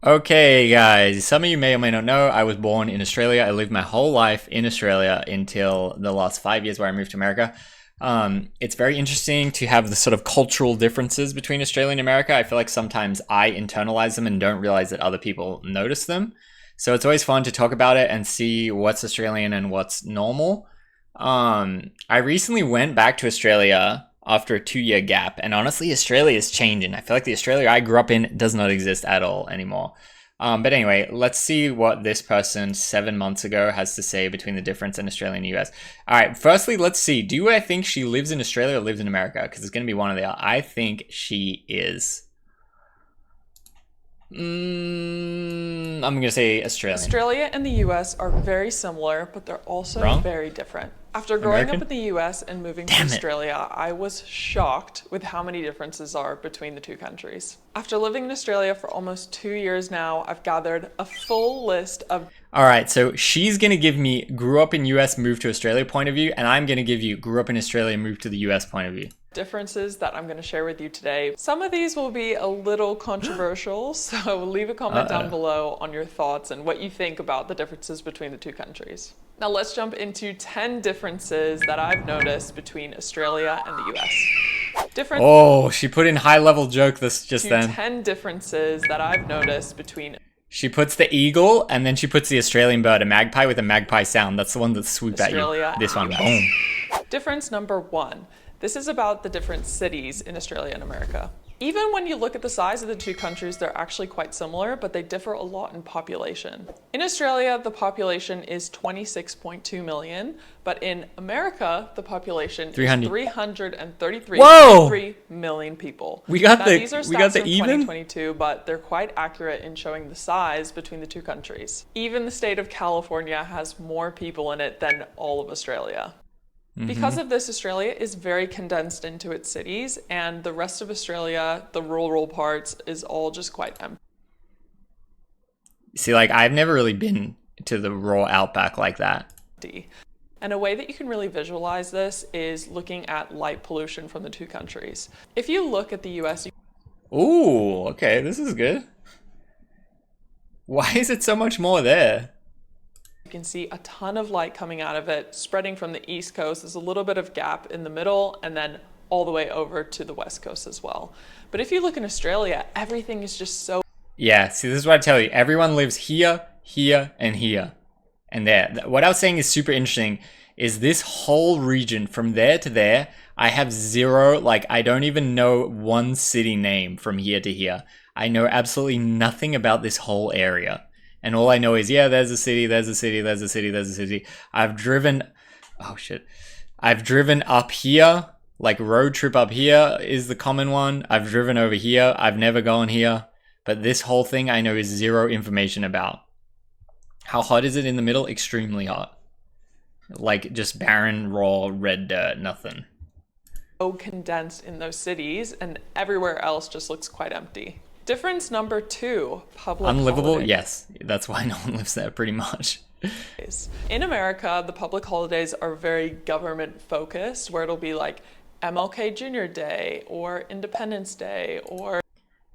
Okay, guys, some of you may or may not know I was born in Australia. I lived my whole life in Australia until the last 5 years where I moved to America. It's very interesting to have the sort of cultural differences between Australia and America. I feel like sometimes I internalize them and don't realize that other people notice them. So it's always fun to talk about it and see what's Australian and what's normal. I recently went back to Australia after a 2 year gap, and honestly, Australia is changing. I feel like the Australia I grew up in does not exist at all anymore. But anyway, let's see what this person 7 months ago has to say between the difference in Australia and the US. All right, firstly, let's see. Do I think she lives in Australia or lives in America? Because it's going to be one or the other. I think she is. I'm going to say Australian. Australia and the US are very similar, but they're also Wrong? very different. After growing American? up in the US and moving to Damn it. Australia, I was shocked with how many differences are between the two countries. After living in Australia for almost 2 years now, I've gathered a full list of All right, so she's going to give me grew up in US, moved to Australia point of view, and I'm going to give you grew up in Australia, moved to the US point of view. differences that I'm going to share with you today. Some of these will be a little controversial, so leave a comment down below on your thoughts and what you think about the differences between the two countries. Now let's jump into 10 differences that I've noticed between Australia and the US. Oh, she put in high level joke this just then. 10 differences that I've noticed between She puts the eagle and then she puts the Australian bird, a magpie with a magpie sound. That's the one that swooped at Australia you. This one, and boom. Difference number 1. This is about the different cities in Australia and America. Even when you look at the size of the two countries, they're actually quite similar, but they differ a lot in population. In Australia, the population is 26.2 million, but in America, the population is 333.3 million people. We got These are stats the from even? 2022, but they're quite accurate in showing the size between the two countries. Even the state of California has more people in it than all of Australia. Because of this, Australia is very condensed into its cities, and the rest of Australia, the rural parts, is all just quite See, like, I've never really been to the raw outback like that. empty. And a way that you can really visualize this is looking at light pollution from the two countries. If you look at the US, Ooh, okay, this is good. Why is it so much more there? you can see a ton of light coming out of it, spreading from the East Coast. There's a little bit of gap in the middle, and then all the way over to the West Coast as well. But if you look in Australia, everything is just so... Yeah, see, this is what I tell you. Everyone lives here, here, and here. And there. What I was saying is super interesting is this whole region from there to there, I have zero, like, I don't even know one city name from here to here. I know absolutely nothing about this whole area. And all I know is, yeah, there's a city, there's a city, there's a city, there's a city. I've driven up here, like road trip up here is the common one. I've driven over here. I've never gone here. But this whole thing I know is zero information about. How hot is it in the middle? Extremely hot. Like just barren, raw, red dirt, nothing. So condensed in those cities, and everywhere else just looks quite empty. Difference number 2, public Unlivable? holidays. Yes. That's why no one lives there pretty much. In America, the public holidays are very government focused, where it'll be like MLK Jr. Day or Independence Day or...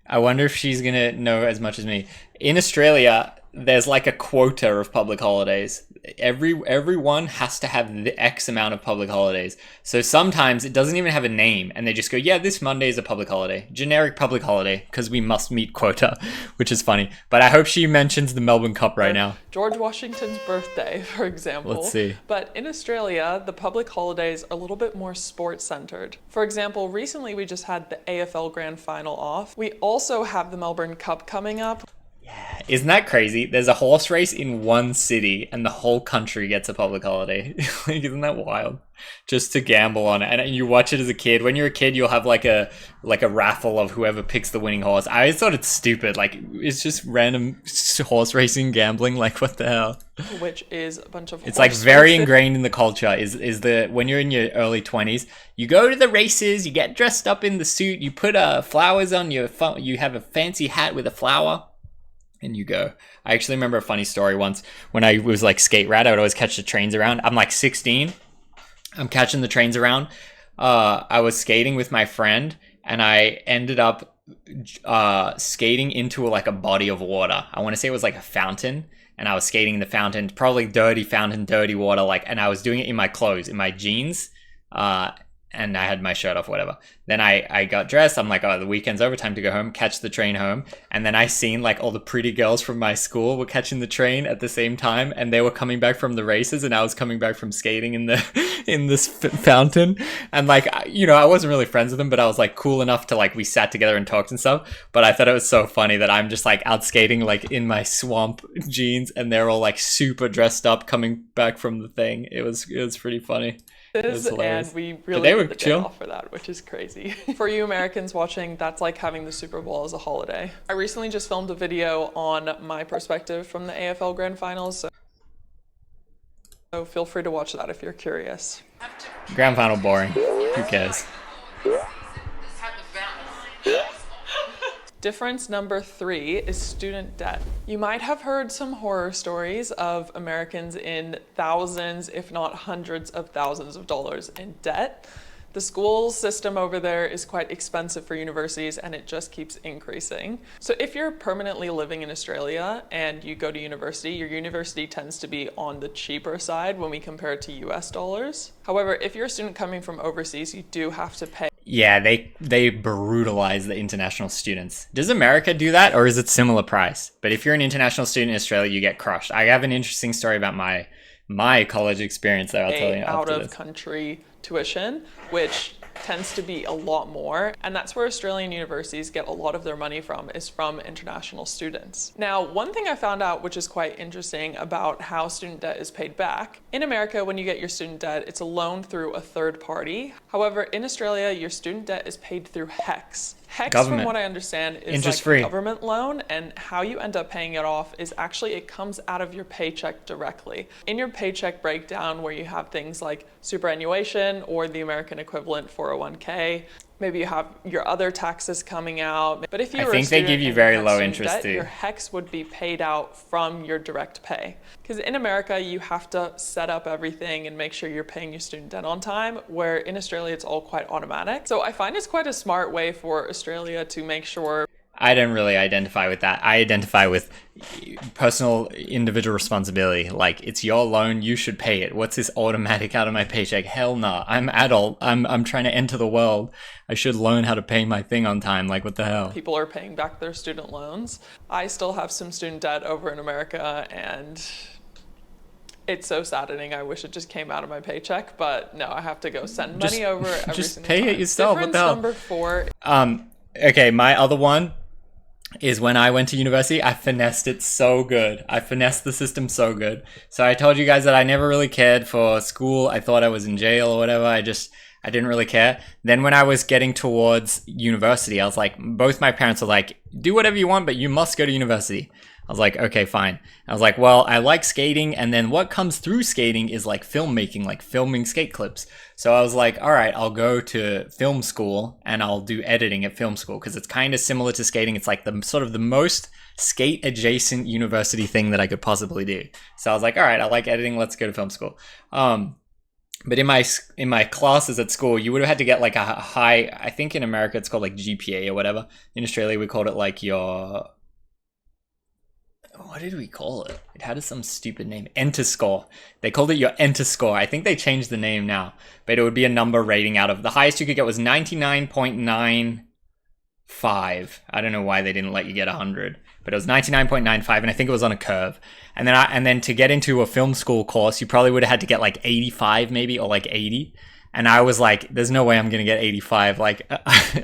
I wonder if she's gonna know as much as me. In Australia, there's like a quota of public holidays. Everyone has to have the X amount of public holidays. So sometimes it doesn't even have a name, and they just go, yeah, this Monday is a public holiday. Generic public holiday, because we must meet quota, which is funny. But I hope she mentions the Melbourne Cup right now. George Washington's birthday, for example. Let's see. But in Australia, the public holidays are a little bit more sports-centered. For example, recently we just had the AFL Grand Final off. We also have the Melbourne Cup coming up. Isn't that crazy? There's a horse race in one city and the whole country gets a public holiday. Like, isn't that wild? Just to gamble on it. And you watch it as a kid. When you're a kid, you'll have like a raffle of whoever picks the winning horse. I always thought it's stupid. Like, it's just random horse racing gambling. Like, what the hell? Which is a bunch of It's like very ingrained in the culture is the when you're in your early 20s, you go to the races, you get dressed up in the suit, you put flowers on you have a fancy hat with a flower. And you go. I actually remember a funny story once when I was like skate rat. I would always catch the trains around. I'm like 16. I'm catching the trains around. I was skating with my friend and I ended up skating into like a body of water. I want to say it was like a fountain, and I was skating in the fountain, probably dirty fountain, dirty water, like, and I was doing it in my clothes, in my jeans, and I had my shirt off, whatever. Then I got dressed. I'm like, oh, the weekend's over, time to go home, catch the train home. And then I seen like all the pretty girls from my school were catching the train at the same time, and they were coming back from the races, and I was coming back from skating in the in this fountain. And like, you know, I wasn't really friends with them, but I was like cool enough to like, we sat together and talked and stuff. But I thought it was so funny that I'm just like out skating like in my swamp jeans, and they're all like super dressed up coming back from the thing. It was pretty funny. And we really get the day off for that, which is crazy. For you Americans watching, that's like having the Super Bowl as a holiday. I recently just filmed a video on my perspective from the AFL Grand Finals, so feel free to watch that if you're curious. Grand Final boring. Who cares? Difference number 3 is student debt. You might have heard some horror stories of Americans in thousands, if not hundreds of thousands of dollars in debt. The school system over there is quite expensive for universities, and it just keeps increasing. So if you're permanently living in Australia and you go to university, your university tends to be on the cheaper side when we compare it to US dollars. However, if you're a student coming from overseas, you do have to pay. Yeah, they brutalize the international students. Does America do that, or is it similar price? But if you're an international student in Australia, you get crushed. I have an interesting story about my college experience that I'll tell you after this. Out of country tuition, which tends to be a lot more, and that's where Australian universities get a lot of their money from, is from international students. Now, one thing I found out which is quite interesting about how student debt is paid back. In America, when you get your student debt, it's a loan through a third party. However, in Australia, your student debt is paid through HECS. HECS, government. from what I understand, is interest-free. Like a government loan, and how you end up paying it off is actually it comes out of your paycheck directly. In your paycheck breakdown, where you have things like superannuation or the American equivalent 401k, maybe you have your other taxes coming out. But if you I think they give you very low interest too. Your HECS would be paid out from your direct pay. Because in America, you have to set up everything and make sure you're paying your student debt on time, where in Australia, it's all quite automatic. So I find it's quite a smart way for Australia to make sure. I don't really identify with that. I identify with personal individual responsibility. Like, it's your loan, you should pay it. What's this automatic out of my paycheck? Hell no. I'm adult. I'm trying to enter the world. I should learn how to pay my thing on time. Like, what the hell? People are paying back their student loans. I still have some student debt over in America, and it's so saddening. I wish it just came out of my paycheck, but no, I have to go send money over every just single pay time. it yourself. Difference what the hell? number 4. Okay, my other one is when I went to university, I finessed it so good. I finessed the system so good. So I told you guys that I never really cared for school. I thought I was in jail or whatever. I didn't really care. Then when I was getting towards university, I was like, both my parents were like, do whatever you want, but you must go to university. I was like, okay, fine. I was like, well, I like skating, and then what comes through skating is like filmmaking, like filming skate clips. So I was like, all right, I'll go to film school and I'll do editing at film school, because it's kind of similar to skating. It's like the sort of the most skate adjacent university thing that I could possibly do. So I was like, all right, I like editing, let's go to film school. But in my classes at school, you would have had to get like a high, I think in America it's called like GPA or whatever. In Australia, we called it like your, what did we call it? It had some stupid name. Enter score. They called it your enter score. I think they changed the name now. But it would be a number rating out of, the highest you could get was 99.95. I don't know why they didn't let you get 100. But it was 99.95, and I think it was on a curve. And then to get into a film school course, you probably would have had to get like 85 maybe, or like 80. And I was like, there's no way I'm going to get 85. Like,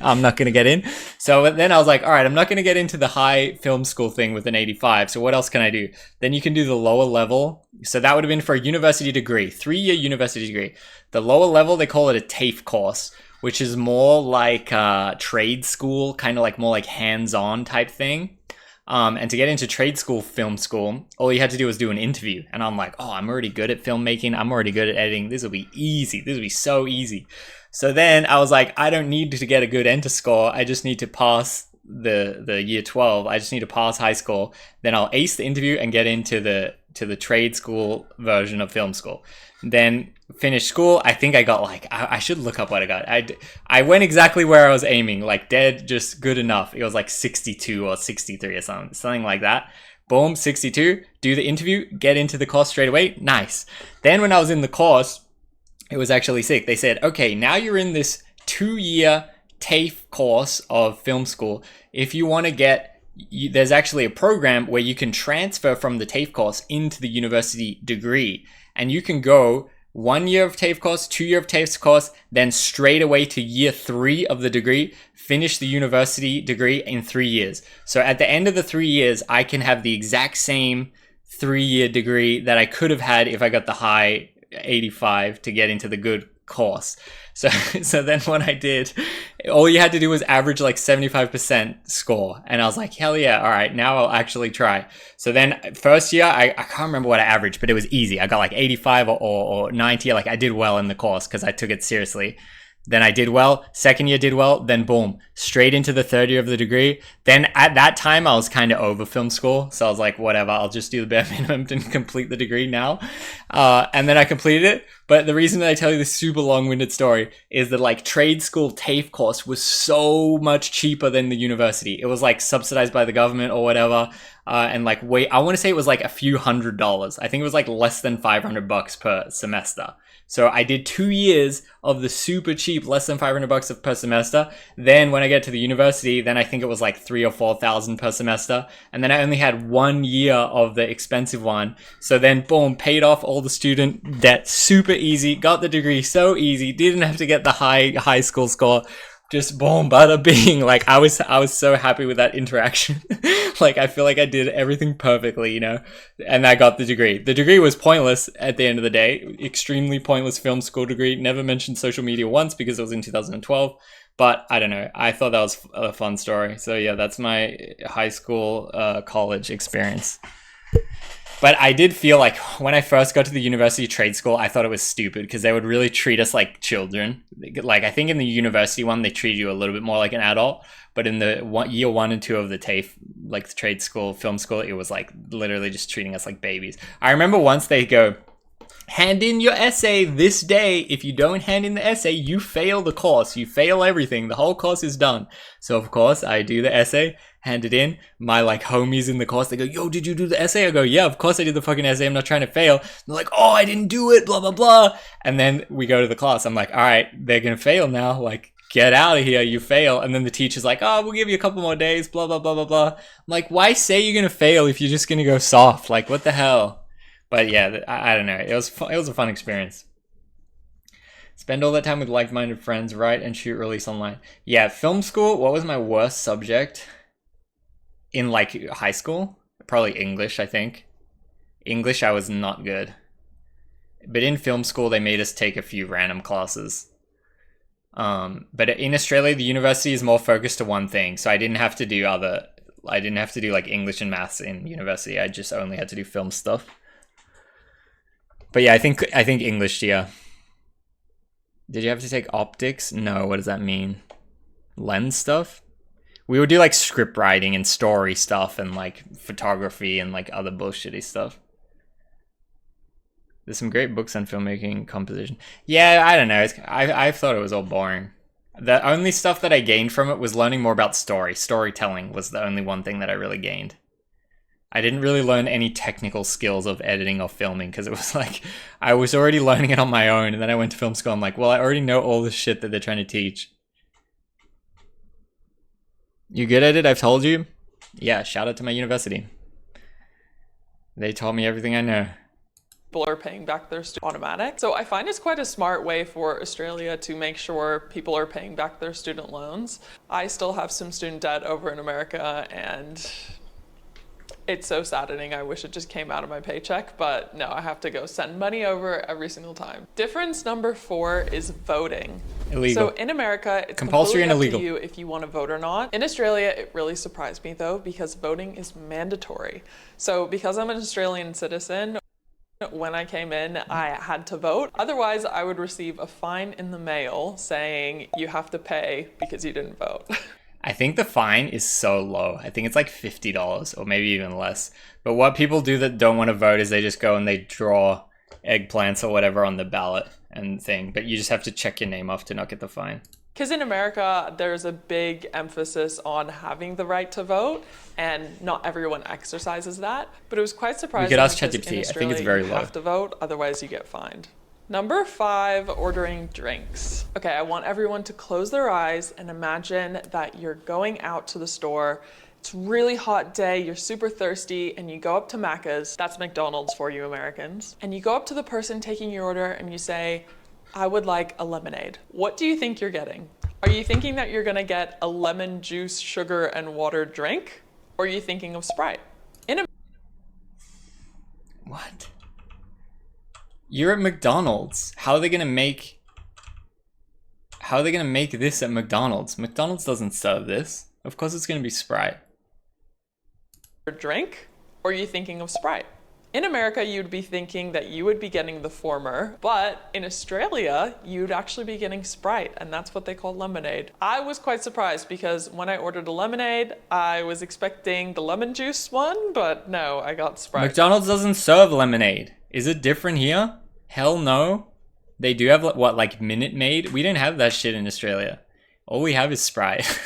I'm not going to get in. So then I was like, all right, I'm not going to get into the high film school thing with an 85. So what else can I do? Then you can do the lower level. So that would have been for a university degree, 3-year university degree. The lower level, they call it a TAFE course, which is more like trade school, kind of like more like hands-on type thing. And to get into trade school, film school, all you had to do was do an interview. And I'm like, oh, I'm already good at filmmaking. I'm already good at editing. This will be easy. This will be so easy. So then I was like, I don't need to get a good enter score. I just need to pass the year 12. I just need to pass high school. Then I'll ace the interview and get into the trade school version of film school. Then finish school. I think I got like, I should look up what I got. I went exactly where I was aiming, like dead, just good enough. It was like 62 or 63 or something like that. Boom, 62, do the interview, get into the course straight away. Nice. Then when I was in the course, it was actually sick. They said, okay, now you're in this 2-year TAFE course of film school. If you want to get, there's actually a program where you can transfer from the TAFE course into the university degree. And you can go 1 year of TAFE course, 2 year of TAFE course, then straight away to year 3 of the degree, finish the university degree in 3 years. So at the end of the 3 years, I can have the exact same 3-year degree that I could have had if I got the high 85 to get into the good course. So then what I did, all you had to do was average like 75% score. And I was like, hell yeah, all right, now I'll actually try. So then first year, I can't remember what I averaged, but it was easy. I got like 85 or 90. Like I did well in the course because I took it seriously. Then I did well. Second year did well. Then boom, straight into the third year of the degree. Then at that time, I was kind of over film school. So I was like, whatever, I'll just do the bare minimum to complete the degree now. And then I completed it. But the reason that I tell you this super long-winded story is that like trade school TAFE course was so much cheaper than the university. It was like subsidized by the government or whatever. And like, I want to say it was like a few $100s. I think it was like less than $500 per semester. So I did 2 years of the super cheap, less than $500 per semester. Then when I get to the university, then I think it was like $3,000 or $4,000 per semester. And then I only had 1 year of the expensive one. So then boom, paid off all the student debt super easy, got the degree so easy, didn't have to get the high school score. Just boom, bada bing. Like I was so happy with that interaction. Like I feel like I did everything perfectly, you know, and I got the degree. The degree was pointless at the end of the day. Extremely pointless film school degree. Never mentioned social media once because it was in 2012. But I don't know. I thought that was a fun story. So yeah, that's my high school, college experience. But I did feel like when I first got to the university trade school, I thought it was stupid because they would really treat us like children. Like I think in the university one, they treat you a little bit more like an adult. But in the year 1 and 2 of the TAFE, like the trade school, film school, it was like literally just treating us like babies. I remember once they go, hand in your essay this day. If you don't hand in the essay, you fail the course. You fail everything. The whole course is done. So of course I do the essay, hand it in. My like homies in the course, they go, yo, did you do the essay? I go, yeah, of course I did the fucking essay. I'm not trying to fail. They're like, oh, I didn't do it, blah, blah, blah. And then we go to the class. I'm like, all right, they're going to fail now. Like, get out of here, you fail. And then the teacher's like, oh, we'll give you a couple more days, blah, blah, blah, blah, blah. I'm like, why say you're going to fail if you're just going to go soft? Like, what the hell? But yeah, I don't know. It was a fun experience. Spend all that time with like-minded friends, write and shoot, release online. Yeah, film school, what was my worst subject in like high school? Probably English, I think. English, I was not good. But in film school, they made us take a few random classes. But in Australia, the university is more focused to one thing. So I didn't have to do like English and maths in university. I just only had to do film stuff. But yeah, I think English, yeah. Did you have to take optics? No, what does that mean? Lens stuff? We would do like script writing and story stuff and like photography and like other bullshitty stuff. There's some great books on filmmaking, composition. Yeah, I don't know. I thought it was all boring. The only stuff that I gained from it was learning more about storytelling was the only one thing that I really gained. I didn't really learn any technical skills of editing or filming because it was like I was already learning it on my own, and then I went to film school. I'm like, well, I already know all the shit that they're trying to teach. You good at it? I've told you. Yeah, shout out to my university. They taught me everything I know. People are paying back their automatic. So I find it's quite a smart way for Australia to make sure people are paying back their student loans. I still have some student debt over in America, and it's so saddening. I wish it just came out of my paycheck, but no, I have to go send money over every single time. Difference number 4 is voting. Illegal. So in America, it's compulsory and illegal. Up to you if you want to vote or not. In Australia, it really surprised me though, because voting is mandatory. So because I'm an Australian citizen, when I came in, I had to vote. Otherwise, I would receive a fine in the mail saying you have to pay because you didn't vote. I think the fine is so low. I think it's like $50 or maybe even less. But what people do that don't want to vote is they just go and they draw eggplants or whatever on the ballot and thing. But you just have to check your name off to not get the fine. Because in America, there's a big emphasis on having the right to vote, and not everyone exercises that. But it was quite surprising. We could ask because ChatGPT. in I Australia, think it's very you low. have to vote, otherwise you get fined. Number 5, ordering drinks. Okay, I want everyone to close their eyes and imagine that you're going out to the store. It's a really hot day, you're super thirsty, and you go up to Macca's. That's McDonald's for you Americans. And you go up to the person taking your order and you say, I would like a lemonade. What do you think you're getting? Are you thinking that you're gonna get a lemon juice, sugar, and water drink? Or are you thinking of Sprite? What? You're at McDonald's. How are they gonna make this at McDonald's? McDonald's doesn't serve this. Of course it's gonna be Sprite. Drink? Or are you thinking of Sprite? In America, you'd be thinking that you would be getting the former, but in Australia, you'd actually be getting Sprite, and that's what they call lemonade. I was quite surprised because when I ordered a lemonade, I was expecting the lemon juice one, but no, I got Sprite. McDonald's doesn't serve lemonade. Is it different here? Hell no. They do have, what, like Minute Maid? We don't have that shit in Australia. All we have is Sprite.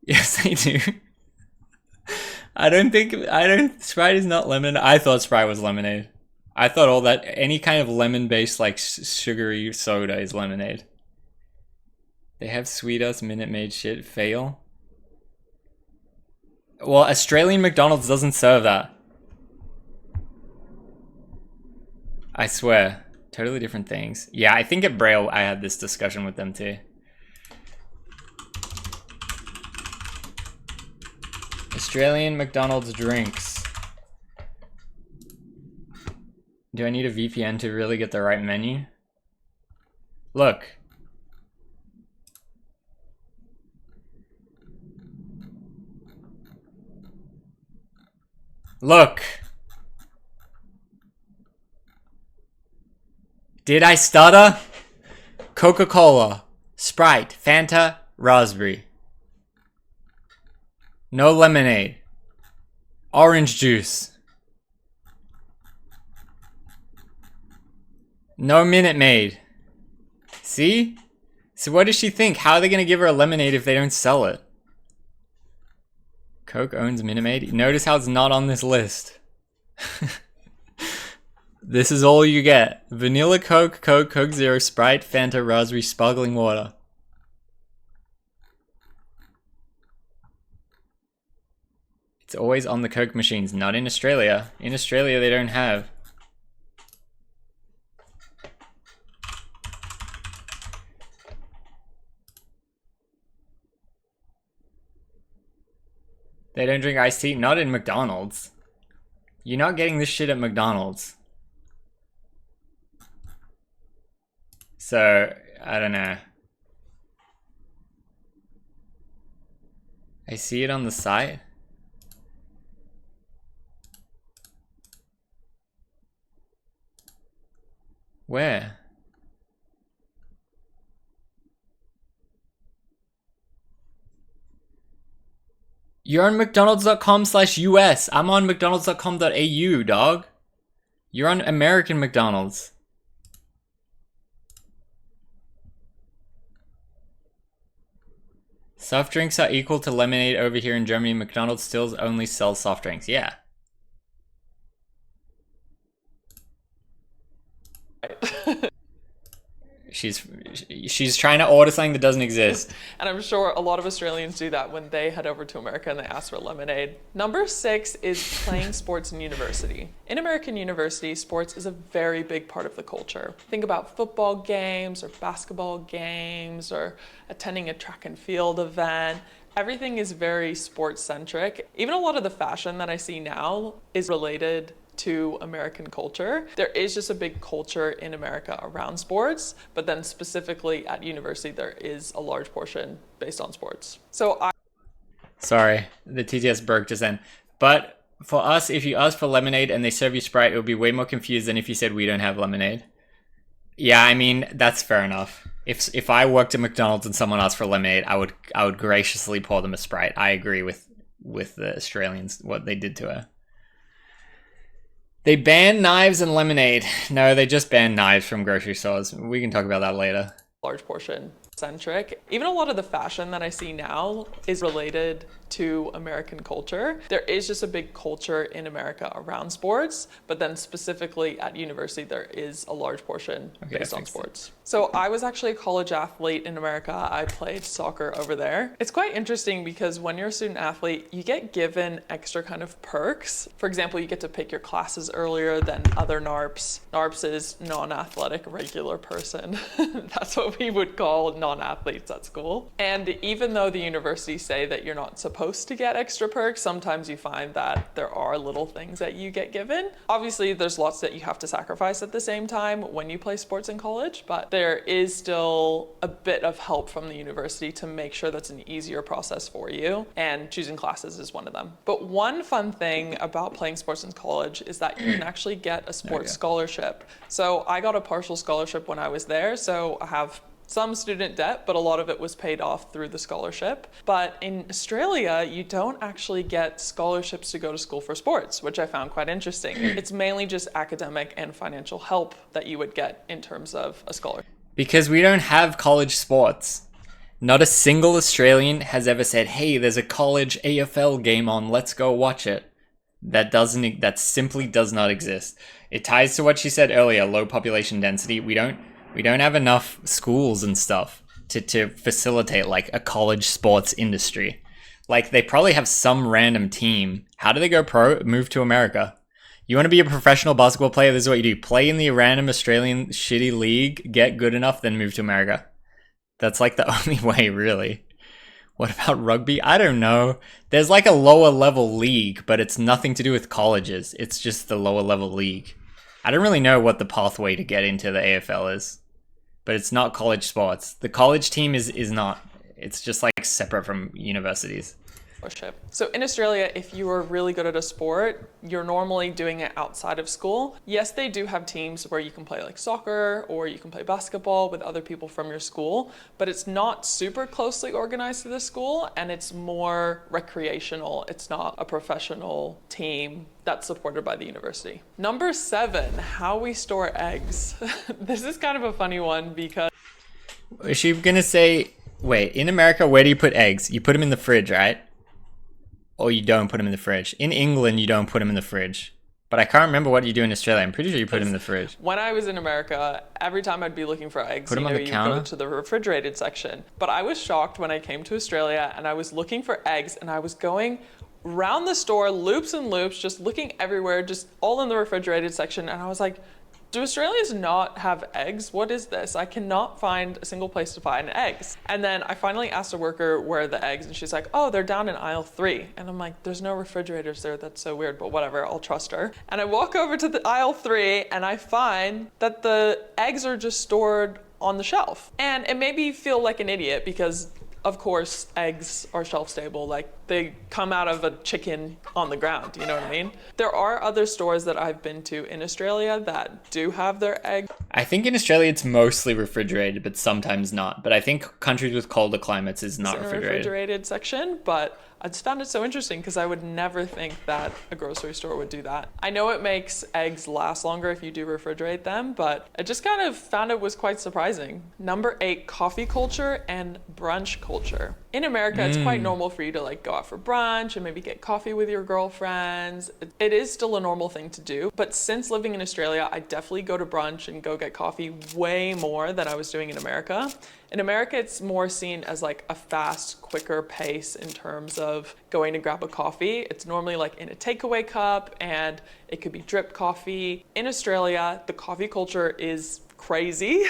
Yes, they do. Sprite is not lemon. I thought Sprite was lemonade. I thought any kind of lemon-based, like, sugary soda is lemonade. They have sweet-ass Minute Maid shit. Fail. Well, Australian McDonald's doesn't serve that. I swear. Totally different things. Yeah, I think at Braille I had this discussion with them too. Australian McDonald's drinks. Do I need a VPN to really get the right menu? Look. Look. Did I stutter? Coca-Cola, Sprite, Fanta, raspberry. No lemonade. Orange juice. No Minute Maid. See? So what does she think? How are they going to give her a lemonade if they don't sell it? Coke owns Minute Maid. Notice how it's not on this list. This is all you get. Vanilla Coke, Coke, Coke Zero, Sprite, Fanta, raspberry, sparkling water. It's always on the Coke machines, not in Australia. In Australia, they don't have. They don't drink iced tea, not in McDonald's. You're not getting this shit at McDonald's. So, I don't know. I see it on the site. Where? You're on mcdonalds.com/US. I'm on mcdonalds.com.au, dog. You're on American McDonald's. Soft drinks are equal to lemonade over here in Germany. McDonald's still only sells soft drinks. Yeah. She's trying to order something that doesn't exist. And I'm sure a lot of Australians do that when they head over to America and they ask for lemonade. Number 6 is playing sports in university. In American university, sports is a very big part of the culture. Think about football games or basketball games or attending a track and field event. Everything is very sports centric. Even a lot of the fashion that I see now is related to American culture. There is just a big culture in America around sports, but then specifically at university, there is a large portion based on sports. Sorry, the TTS broke just then. But for us, if you ask for lemonade and they serve you Sprite, it would be way more confused than if you said we don't have lemonade. Yeah, I mean, that's fair enough. If I worked at McDonald's and someone asked for lemonade, I would graciously pour them a Sprite. I agree with the Australians, what they did to her. They banned knives and lemonade. No, they just banned knives from grocery stores. We can talk about that later. Large portion centric. Even a lot of the fashion that I see now is related to American culture. There is just a big culture in America around sports, but then specifically at university, there is a large portion based on sports. So I was actually a college athlete in America. I played soccer over there. It's quite interesting because when you're a student athlete, you get given extra kind of perks. For example, you get to pick your classes earlier than other NARPs. NARPs is non-athletic regular person. That's what we would call non-athletes at school. And even though the universities say that you're not supposed to get extra perks, sometimes you find that there are little things that you get given. Obviously, there's lots that you have to sacrifice at the same time when you play sports in college, but there is still a bit of help from the university to make sure that's an easier process for you, and choosing classes is one of them. But one fun thing about playing sports in college is that you can actually get a sports scholarship. So I got a partial scholarship when I was there, so I have some student debt, but a lot of it was paid off through the scholarship. But in Australia, you don't actually get scholarships to go to school for sports, which I found quite interesting. It's mainly just academic and financial help that you would get in terms of a scholarship. Because we don't have college sports. Not a single Australian has ever said, hey, there's a college AFL game on, let's go watch it. That simply does not exist. It ties to what she said earlier, low population density. We don't have enough schools and stuff to facilitate like a college sports industry. Like they probably have some random team. How do they go pro? Move to America. You want to be a professional basketball player? This is what you do. Play in the random Australian shitty league, get good enough, then move to America. That's like the only way, really. What about rugby? I don't know. There's like a lower level league, but it's nothing to do with colleges. It's just the lower level league. I don't really know what the pathway to get into the AFL is, but it's not college sports. The college team is not. It's just like separate from universities. So in Australia, if you are really good at a sport, you're normally doing it outside of school. Yes, they do have teams where you can play like soccer or you can play basketball with other people from your school, but it's not super closely organized to the school and it's more recreational. It's not a professional team that's supported by the university. Number 7, how we store eggs. This is kind of a funny one because... Is she gonna say, wait, in America, where do you put eggs? You put them in the fridge, right? Or you don't put them in the fridge. In England, you don't put them in the fridge. But I can't remember what you do in Australia. I'm pretty sure you put them in the fridge. When I was in America, every time I'd be looking for eggs, Put them on the counter? go to the refrigerated section. But I was shocked when I came to Australia and I was looking for eggs and I was going around the store, loops and loops, just looking everywhere, just all in the refrigerated section. And I was like, do Australians not have eggs? What is this? I cannot find a single place to find eggs. And then I finally asked a worker where are the eggs and she's like, oh, they're down in aisle 3. And I'm like, there's no refrigerators there. That's so weird, but whatever, I'll trust her. And I walk over to the aisle 3 and I find that the eggs are just stored on the shelf. And it made me feel like an idiot because of course, eggs are shelf stable. Like they come out of a chicken on the ground, you know what I mean? There are other stores that I've been to in Australia that do have their eggs. I think in Australia it's mostly refrigerated, but sometimes not. But I think countries with colder climates is not refrigerated. In a refrigerated section, but I just found it so interesting because I would never think that a grocery store would do that. I know it makes eggs last longer if you do refrigerate them, but I just kind of found it was quite surprising. Number 8, coffee culture and brunch culture. In America, it's quite normal for you to like go out for brunch and maybe get coffee with your girlfriends. It is still a normal thing to do, but since living in Australia, I definitely go to brunch and go get coffee way more than I was doing in America. In America, it's more seen as like a fast, quicker pace in terms of going to grab a coffee. It's normally like in a takeaway cup and it could be drip coffee. In Australia, the coffee culture is crazy,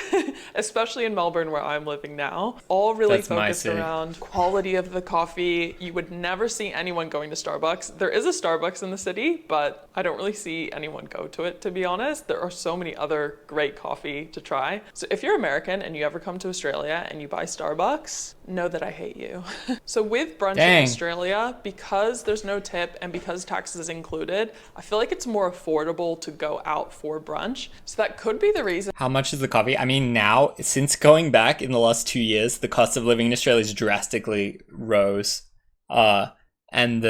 especially in Melbourne where I'm living now. All really focused around quality of the coffee. You would never see anyone going to Starbucks. There is a Starbucks in the city, but I don't really see anyone go to it, to be honest. There are so many other great coffee to try. So if you're American and you ever come to Australia and you buy Starbucks, know that I hate you. So with brunch in Australia, because there's no tip and because taxes is included, I feel like it's more affordable to go out for brunch. So that could be the reason. How much much is the coffee? I mean, now, since going back in the last 2 years, the cost of living in Australia has drastically rose. And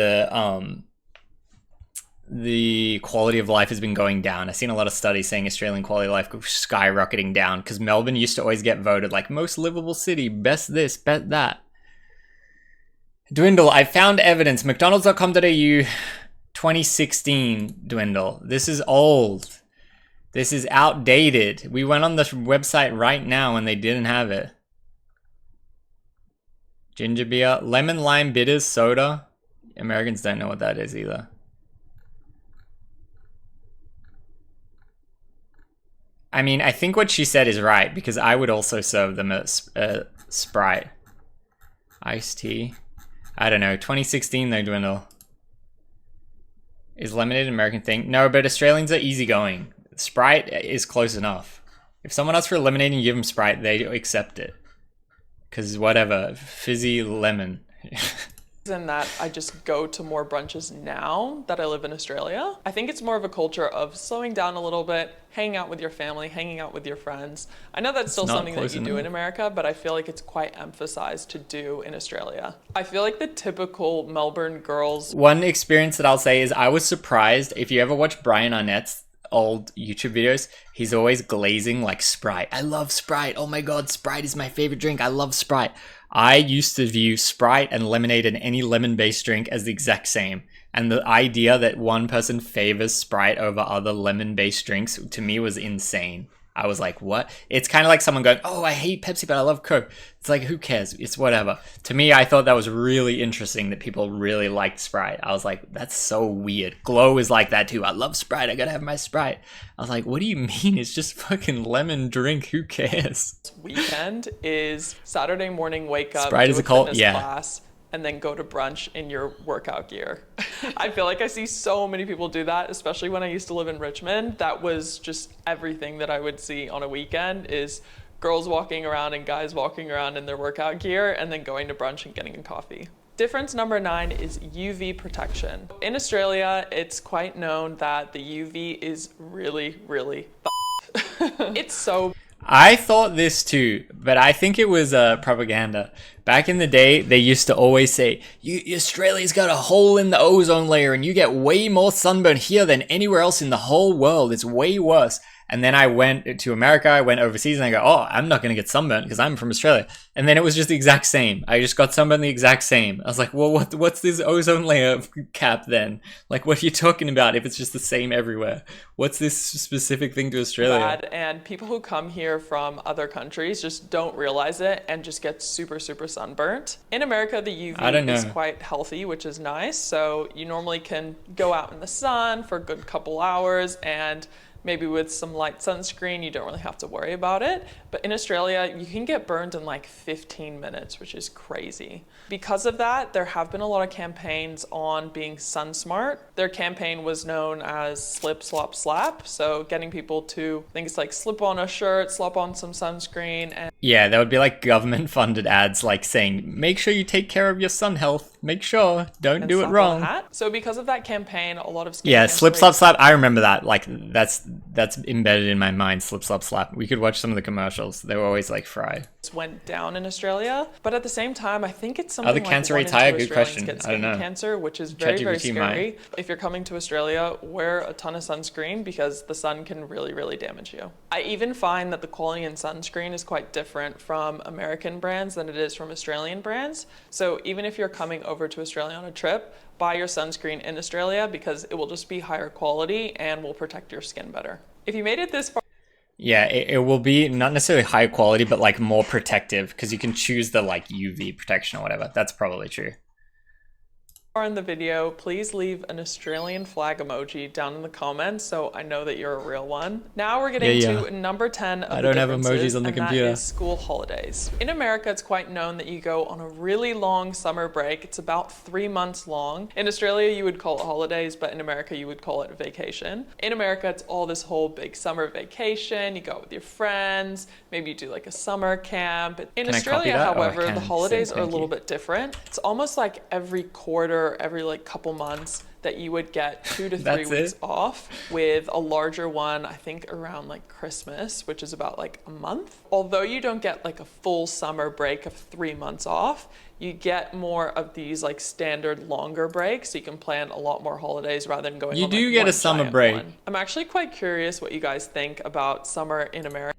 the quality of life has been going down. I've seen a lot of studies saying Australian quality of life skyrocketing down because Melbourne used to always get voted like most livable city, best this, best that. Dwindle, I found evidence. McDonalds.com.au 2016 dwindle. This is old. This is outdated. We went on the website right now and they didn't have it. Ginger beer, lemon lime bitters soda. Americans don't know what that is either. I mean, I think what she said is right because I would also serve them a Sprite. Iced tea. I don't know. 2016 though, dwindle. Is lemonade an American thing? No, but Australians are easygoing. Sprite is close enough. If someone asks for lemonade and you give them Sprite, they accept it. Because whatever. Fizzy lemon. In that I just go to more brunches now that I live in Australia. I think it's more of a culture of slowing down a little bit, hanging out with your family, hanging out with your friends. I know that's still something that you do in America, but I feel like it's quite emphasized to do in Australia. I feel like the typical Melbourne girls... One experience that I'll say is I was surprised. If you ever watch Brian Arnett's old YouTube videos, he's always glazing like Sprite. I love Sprite. Oh my god, Sprite is my favorite drink. I love Sprite. I used to view Sprite and lemonade and any lemon-based drink as the exact same. And the idea that one person favors Sprite over other lemon-based drinks, to me, was insane. I was like, what? It's kind of like someone going, oh, I hate Pepsi, but I love Coke. It's like, who cares? It's whatever. To me, I thought that was really interesting that people really liked Sprite. I was like, that's so weird. Glow is like that too. I love Sprite. I gotta have my Sprite. I was like, what do you mean? It's just fucking lemon drink. Who cares? Weekend is Saturday morning, wake up, Sprite do is a cult. Yeah. Class, and then go to brunch in your workout gear. I feel like I see so many people do that, especially when I used to live in Richmond. That was just everything that I would see on a weekend is girls walking around and guys walking around in their workout gear and then going to brunch and getting a coffee. Difference number 9 is UV protection. In Australia, it's quite known that the UV is really, really it's so... I thought this too, but I think it was propaganda. Back in the day, they used to always say, Australia's got a hole in the ozone layer and you get way more sunburn here than anywhere else in the whole world. It's way worse. And then I went to America, I went overseas, and I go, oh, I'm not going to get sunburned because I'm from Australia. And then it was just the exact same. I just got sunburned the exact same. I was like, well, what's this ozone layer cap then? Like, what are you talking about if it's just the same everywhere? What's this specific thing to Australia? Bad. And people who come here from other countries just don't realize it and just get super, super sunburnt. In America, the UV is quite healthy, which is nice. So you normally can go out in the sun for a good couple hours and maybe with some light sunscreen, you don't really have to worry about it. But in Australia, you can get burned in like 15 minutes, which is crazy. Because of that, there have been a lot of campaigns on being sun smart. Their campaign was known as Slip, Slop, Slap. So getting people to, I think it's like slip on a shirt, slap on some sunscreen. And yeah, there would be like government funded ads like saying, make sure you take care of your sun health. Make sure, don't do it wrong. So because of that campaign, a lot of slip, slap, slap. I remember that. Like that's embedded in my mind. Slip, slap, slap. We could watch some of the commercials. They were always like fried. Went down in Australia, but at the same time, I think it's something the like cancer 1 rates in 2 higher? Good Australians question. get I don't know. cancer, which is very, very scary. Might. If you're coming to Australia, wear a ton of sunscreen because the sun can really, really damage you. I even find that the quality in sunscreen is quite different from American brands than it is from Australian brands. So even if you're coming over to Australia on a trip, buy your sunscreen in Australia because it will just be higher quality and will protect your skin better. If you made it this far, yeah, it will be not necessarily high quality, but like more protective because you can choose the like UV protection or whatever. That's probably true. In the video, please leave an Australian flag emoji down in the comments so I know that you're a real one. Now we're getting to number 10 of the differences. I don't have emojis on the computer. That is school holidays. In America, it's quite known that you go on a really long summer break. It's about 3 months long. In Australia, you would call it holidays, but in America, you would call it vacation. In America, it's all this whole big summer vacation. You go out with your friends. Maybe you do like a summer camp. In Australia, however, the holidays are a little bit different. It's almost like every quarter or every like couple months that you would get 2 to 3 That's weeks it? off, with a larger one, I think around like Christmas, which is about like a month. Although you don't get like a full summer break of 3 months off, you get more of these like standard longer breaks, so you can plan a lot more holidays rather than going You on do like get a one summer giant break. one. I'm actually quite curious what you guys think about summer in America.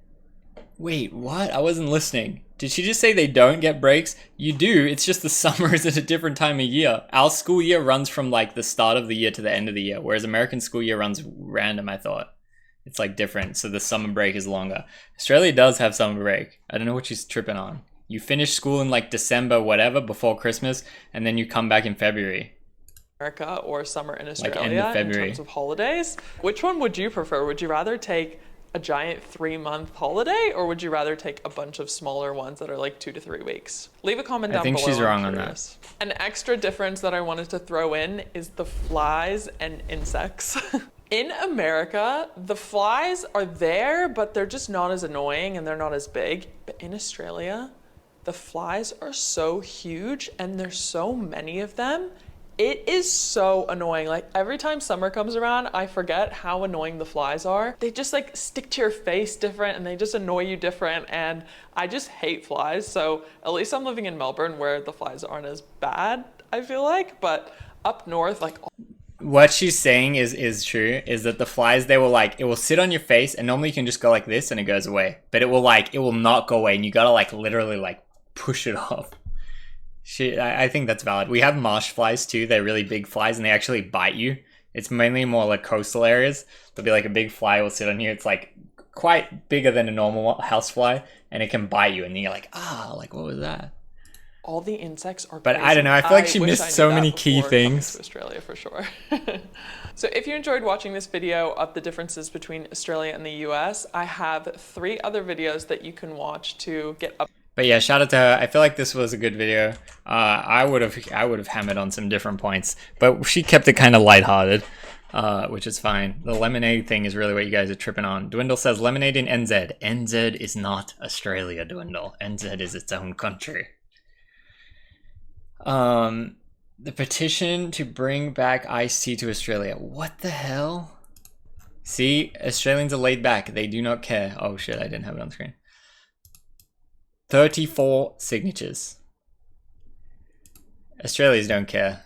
Wait, what? I wasn't listening. Did she just say they don't get breaks? You do, it's just the summer is at a different time of year. Our school year runs from like the start of the year to the end of the year, whereas American school year runs random, I thought. It's like different, so the summer break is longer. Australia does have summer break. I don't know what she's tripping on. You finish school in like December, whatever, before Christmas, and then you come back in February. America or summer in Like Australia end of in February. terms of holidays. Which one would you prefer? Would you rather take a giant 3-month holiday, or would you rather take a bunch of smaller ones that are like 2 to 3 weeks? Leave a comment down below. I think she's I'm wrong on that. curious. An extra difference that I wanted to throw in is the flies and insects. In America, the flies are there, but they're just not as annoying and they're not as big. But in Australia, the flies are so huge and there's so many of them. It is so annoying. Like every time summer comes around, I forget how annoying the flies are. They just like stick to your face different and they just annoy you different. And I just hate flies. So at least I'm living in Melbourne where the flies aren't as bad, I feel like. But up north, like What she's saying is true, is that the flies, they will like, it will sit on your face and normally you can just go like this and it goes away. But it will not go away and you gotta like literally like push it off. I think that's valid. We have marsh flies too. They're really big flies and they actually bite you. It's mainly more like coastal areas. There'll be like a big fly will sit on you. It's like quite bigger than a normal housefly and it can bite you and then you're like, like what was that? all the insects are But crazy. I don't know. I feel like she wish I missed knew so that many key before coming things. to Australia for sure. So if you enjoyed watching this video of the differences between Australia and the US, I have 3 other videos that you can watch to get up. But yeah, shout out to her. I feel like this was a good video. I would have hammered on some different points, but she kept it kind of lighthearted, which is fine. The lemonade thing is really what you guys are tripping on. Dwindle says lemonade in NZ. NZ is not Australia, Dwindle. NZ is its own country. The petition to bring back iced tea to Australia. What the hell? See, Australians are laid back. They do not care. Oh shit, I didn't have it on screen. 34 signatures. Australians don't care.